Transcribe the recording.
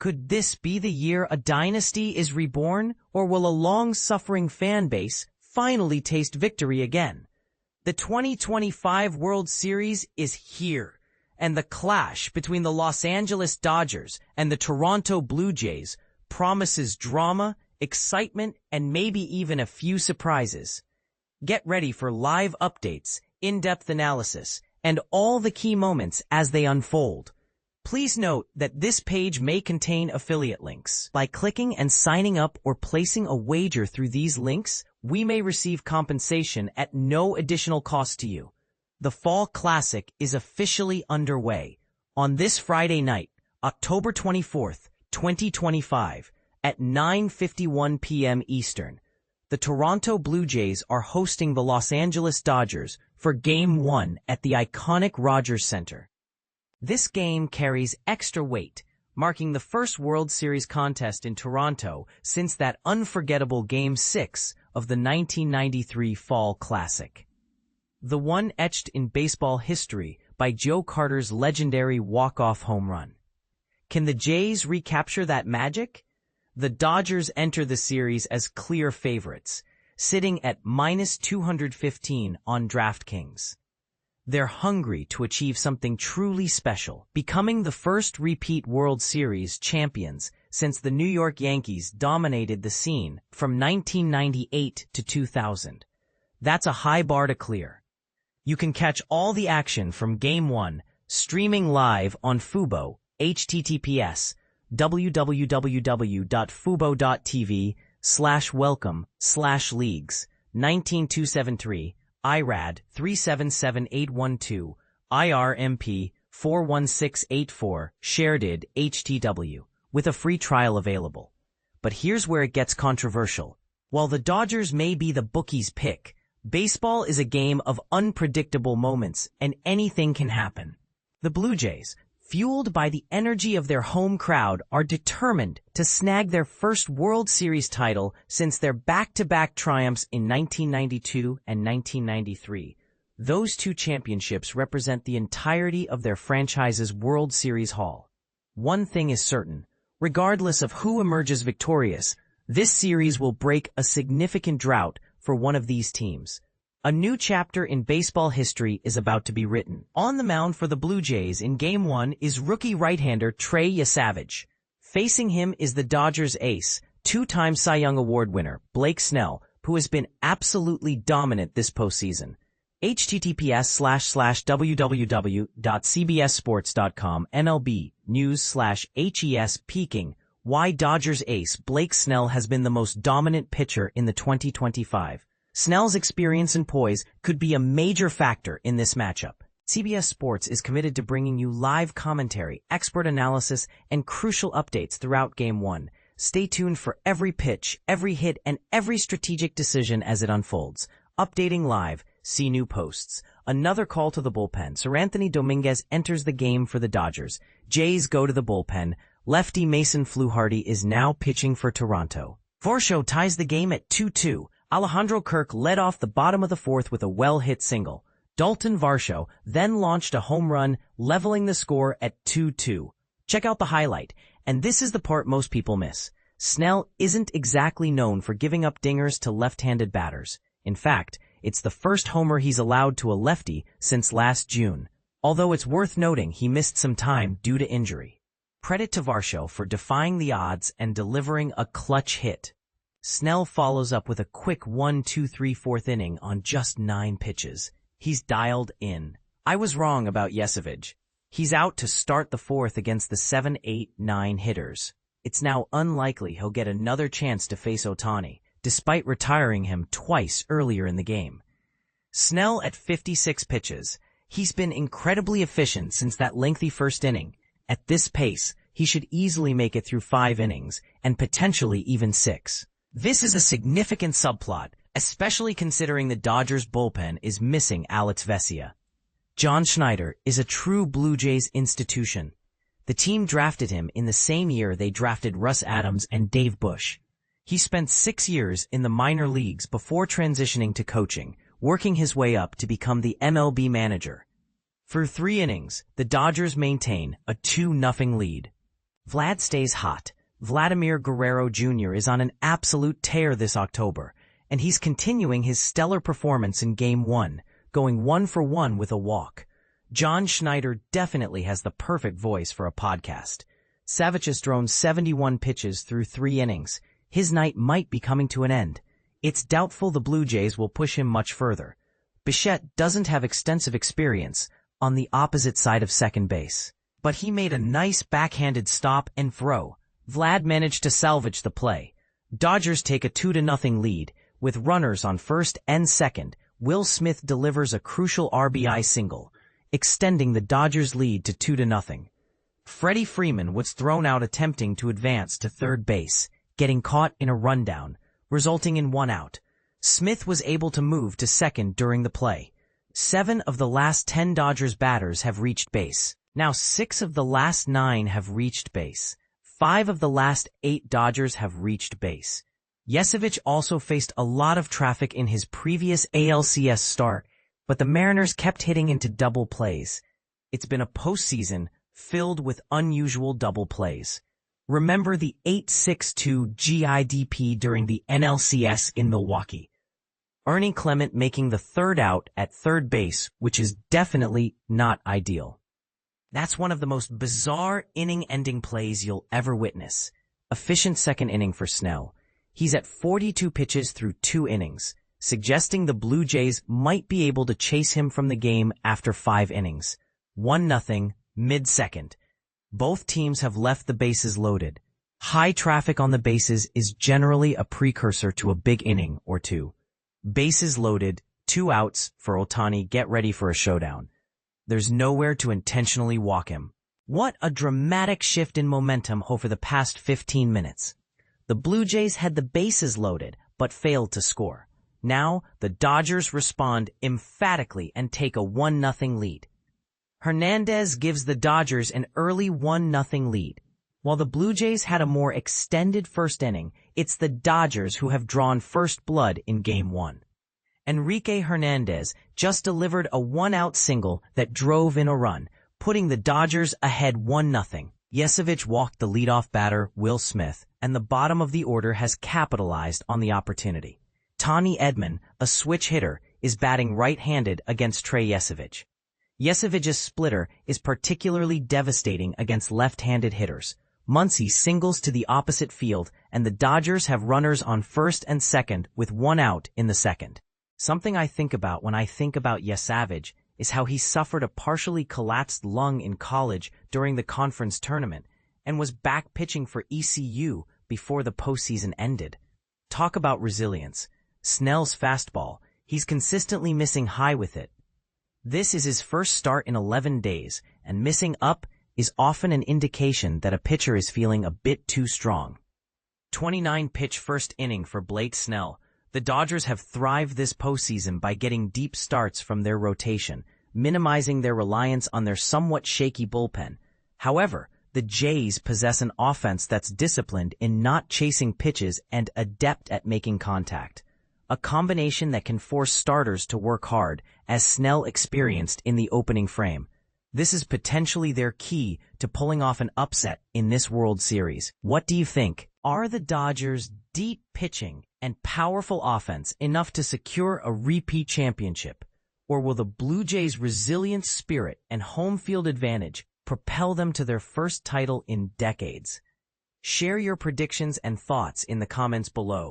Could this be the year a dynasty is reborn, or will a long-suffering fan base finally taste victory again? The 2025 World Series is here, and the clash between the Los Angeles Dodgers and the Toronto Blue Jays promises drama, excitement, and maybe even a few surprises. Get ready for live updates, in-depth analysis, and all the key moments as they unfold. Please note that this page may contain affiliate links. By clicking and signing up or placing a wager through these links, we may receive compensation at no additional cost to you. The Fall Classic is officially underway. On this Friday night, October 24th, 2025, at 9:51 p.m. Eastern, the Toronto Blue Jays are hosting the Los Angeles Dodgers for Game 1 at the iconic Rogers Center. This game carries extra weight, marking the first World Series contest in Toronto since that unforgettable Game 6 of the 1993 Fall Classic. The one etched in baseball history by Joe Carter's legendary walk-off home run. Can the Jays recapture that magic? The Dodgers enter the series as clear favorites, sitting at -215 on DraftKings. They're hungry to achieve something truly special, becoming the first repeat World Series champions since the New York Yankees dominated the scene from 1998 to 2000. That's a high bar to clear. You can catch all the action from Game 1 streaming live on Fubo, https://fubo.tv/welcome/leagues 19273 IRAD 377812, IRMP 41684, sharedid HTW, with a free trial available. But here's where it gets controversial. While the Dodgers may be the bookies' pick, baseball is a game of unpredictable moments, and anything can happen. The Blue Jays, fueled by the energy of their home crowd, are determined to snag their first World Series title since their back-to-back triumphs in 1992 and 1993. Those two championships represent the entirety of their franchise's World Series haul. One thing is certain, regardless of who emerges victorious, this series will break a significant drought for one of these teams. A new chapter in baseball history is about to be written. On the mound for the Blue Jays in Game 1 is rookie right-hander Trey Yesavage. Facing him is the Dodgers ace, two-time Cy Young Award winner Blake Snell, who has been absolutely dominant this postseason. https://www.cbssports.com MLB News/HES peaking why Dodgers ace Blake Snell has been the most dominant pitcher in the 2025. Snell's experience and poise could be a major factor in this matchup. CBS Sports is committed to bringing you live commentary, expert analysis, and crucial updates throughout Game 1. Stay tuned for every pitch, every hit, and every strategic decision as it unfolds. Updating live, see new posts. Another call to the bullpen. Seranthony Dominguez enters the game for the Dodgers. Jays go to the bullpen. Lefty Mason Fluharty is now pitching for Toronto. Varsho ties the game at 2-2. Alejandro Kirk led off the bottom of the fourth with a well-hit single. Dalton Varsho then launched a home run, leveling the score at 2-2. Check out the highlight, and this is the part most people miss. Snell isn't exactly known for giving up dingers to left-handed batters. In fact, it's the first homer he's allowed to a lefty since last June, although it's worth noting he missed some time due to injury. Credit to Varsho for defying the odds and delivering a clutch hit. Snell follows up with a quick 1-2-3 fourth inning on just 9 pitches. He's dialed in. I was wrong about Yesavage. He's out to start the fourth against the 7, 8, 9 hitters. It's now unlikely he'll get another chance to face Ohtani, despite retiring him twice earlier in the game. Snell at 56 pitches. He's been incredibly efficient since that lengthy first inning. At this pace, he should easily make it through 5 innings, and potentially even 6. This is a significant subplot, especially considering the Dodgers' bullpen is missing Alex Vesia. John Schneider is a true Blue Jays institution. The team drafted him in the same year they drafted Russ Adams and Dave Bush. He spent 6 years in the minor leagues before transitioning to coaching, working his way up to become the MLB manager. For 3 innings, the Dodgers maintain a 2-0 lead. Vlad stays hot. Vladimir Guerrero Jr. is on an absolute tear this October, and he's continuing his stellar performance in Game 1, going 1-for-1 with a walk. John Schneider definitely has the perfect voice for a podcast. Savage has thrown 71 pitches through 3 innings. His night might be coming to an end. It's doubtful the Blue Jays will push him much further. Bichette doesn't have extensive experience on the opposite side of second base, but he made a nice backhanded stop and throw. Vlad managed to salvage the play. Dodgers take a 2-0 lead. With runners on first and second, Will Smith delivers a crucial RBI single, extending the Dodgers' lead to 2-0. Freddie Freeman was thrown out attempting to advance to third base, getting caught in a rundown, resulting in 1 out. Smith was able to move to second during the play. 7 of the last 10 Dodgers batters have reached base. Now 6 of the last 9 have reached base. 5 of the last 8 Dodgers have reached base. Yesevich also faced a lot of traffic in his previous ALCS start, but the Mariners kept hitting into double plays. It's been a postseason filled with unusual double plays. Remember the 8-6-2 GIDP during the NLCS in Milwaukee. Ernie Clement making the 3rd out at third base, which is definitely not ideal. That's one of the most bizarre inning-ending plays you'll ever witness. Efficient second inning for Snell. He's at 42 pitches through 2 innings, suggesting the Blue Jays might be able to chase him from the game after 5 innings. 1-0, mid-second. Both teams have left the bases loaded. High traffic on the bases is generally a precursor to a big inning or 2. Bases loaded, 2 outs for Ohtani, get ready for a showdown. There's nowhere to intentionally walk him. What a dramatic shift in momentum over the past 15 minutes. The Blue Jays had the bases loaded, but failed to score. Now, the Dodgers respond emphatically and take a 1-0 lead. Hernandez gives the Dodgers an early 1-0 lead. While the Blue Jays had a more extended first inning, it's the Dodgers who have drawn first blood in Game 1. Enrique Hernandez just delivered a 1-out single that drove in a run, putting the Dodgers ahead 1-0. Yesevich walked the leadoff batter, Will Smith, and the bottom of the order has capitalized on the opportunity. Tony Edman, a switch hitter, is batting right-handed against Trey Yesevich. Yesevich's splitter is particularly devastating against left-handed hitters. Muncy singles to the opposite field, and the Dodgers have runners on first and second with 1 out in the second. Something I think about when I think about Yesevich is how he suffered a partially collapsed lung in college during the conference tournament and was back pitching for ECU before the postseason ended. Talk about resilience. Snell's fastball, he's consistently missing high with it. This is his first start in 11 days, and missing up is often an indication that a pitcher is feeling a bit too strong. 29-pitch first inning for Blake Snell. The Dodgers have thrived this postseason by getting deep starts from their rotation, minimizing their reliance on their somewhat shaky bullpen. However, the Jays possess an offense that's disciplined in not chasing pitches and adept at making contact. A combination that can force starters to work hard, as Snell experienced in the opening frame. This is potentially their key to pulling off an upset in this World Series. What do you think? Are the Dodgers' deep pitching and powerful offense enough to secure a repeat championship? Or will the Blue Jays' resilient spirit and home field advantage propel them to their first title in decades? Share your predictions and thoughts in the comments below.